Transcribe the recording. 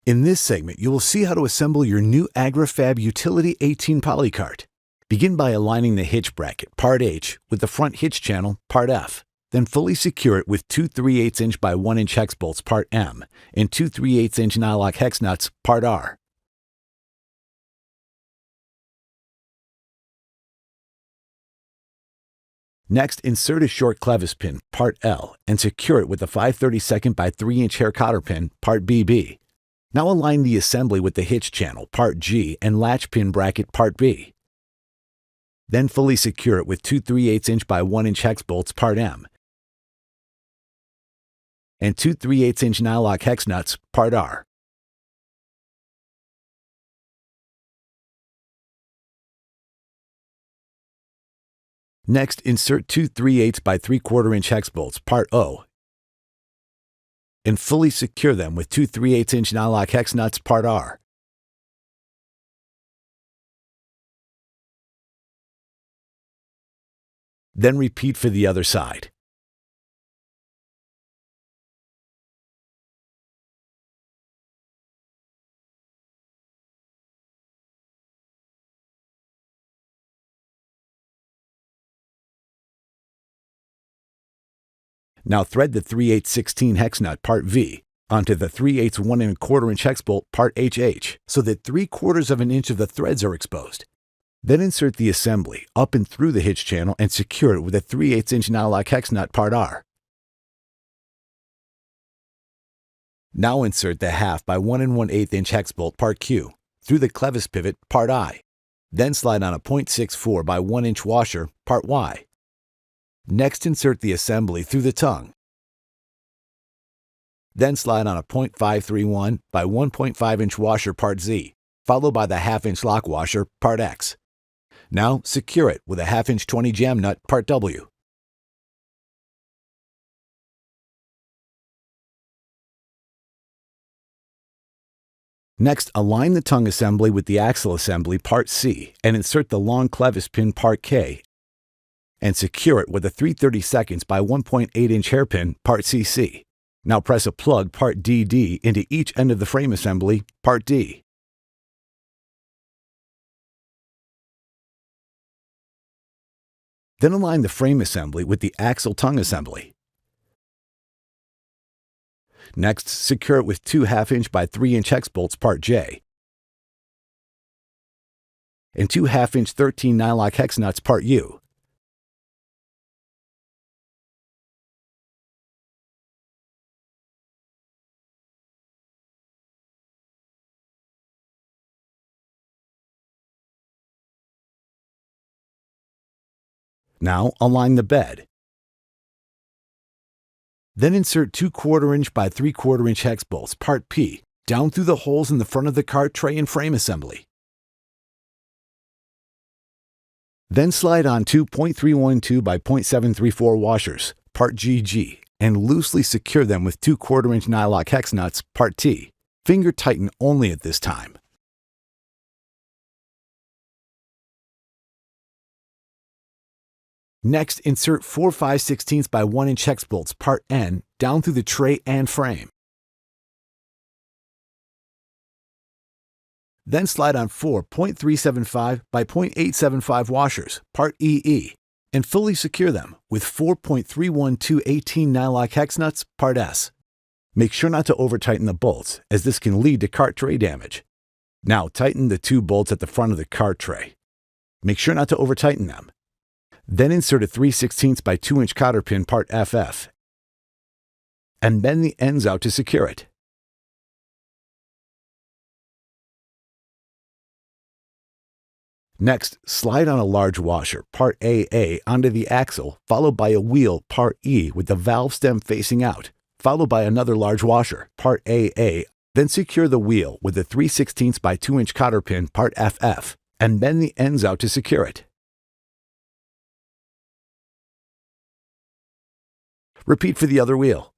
In this segment, you will see how to assemble your new Agri-Fab Utility 18 poly cart. Begin by aligning the hitch bracket, part H, with the front hitch channel, part F. Then fully secure it with two 3/8 inch by 1 inch hex bolts, part M, and two 3/8 inch nylock hex nuts, part R. Next, insert a short Clevis pin, part L, and secure it with a 5/32 by 3 inch hair cotter pin, part BB. Now align the assembly with the hitch channel, part G, and latch pin bracket, part B. Then fully secure it with two 3/8 inch by 1 inch hex bolts, part M, and two 3/8 inch nylock hex nuts, part R. Next, insert two 3/8 by 3/4 inch hex bolts, part O, and fully secure them with two 3/8 inch nylock hex nuts, part R. Then repeat for the other side. Now thread the 3/8 hex nut, part V, onto the 3/8 1 1/4 inch hex bolt, part HH, so that 3/4 of an inch of the threads are exposed. Then insert the assembly up and through the hitch channel and secure it with a 3/8 inch nylock hex nut, part R. Now insert the 1/2 by 1 1/8 inch hex bolt, part Q, through the Clevis pivot, part I. Then slide on a 0.64 by 1 inch washer, part Y. Next, insert the assembly through the tongue. Then slide on a 0.531 by 1.5 inch washer, part Z, followed by the 1/2 inch lock washer, part X. Now secure it with a 1/2 inch 20 jam nut, part W. Next, align the tongue assembly with the axle assembly, part C, and insert the long Clevis pin, part K, and secure it with a 3/32 by 1.8 inch hairpin, part CC. Now press a plug, part DD, into each end of the frame assembly, part D. Then align the frame assembly with the axle tongue assembly. Next, secure it with two 1/2 inch by 3 inch hex bolts, part J, and two 1/2 inch 13 nylock hex nuts, part U. Now align the bed. Then insert two 1/4 inch by 3/4 inch hex bolts, part P, down through the holes in the front of the cart tray and frame assembly. Then slide on two 0.312 by 0.734 washers, part GG, and loosely secure them with two 1/4 inch nylock hex nuts, part T. Finger tighten only at this time. Next, insert four 5/16 by 1 inch hex bolts, part N, down through the tray and frame. Then slide on four 0.375 by 0.875 washers, part EE, and fully secure them with 4.31218 nylock hex nuts, part S. Make sure not to over-tighten the bolts, as this can lead to cart tray damage. Now tighten the two bolts at the front of the cart tray. Make sure not to over-tighten them. Then insert a 3/16 by 2 inch cotter pin, part FF, and bend the ends out to secure it. Next, slide on a large washer, part AA, onto the axle, followed by a wheel, part E, with the valve stem facing out, followed by another large washer, part AA. Then secure the wheel with a 3/16 by 2 inch cotter pin, part FF, and bend the ends out to secure it. Repeat for the other wheel.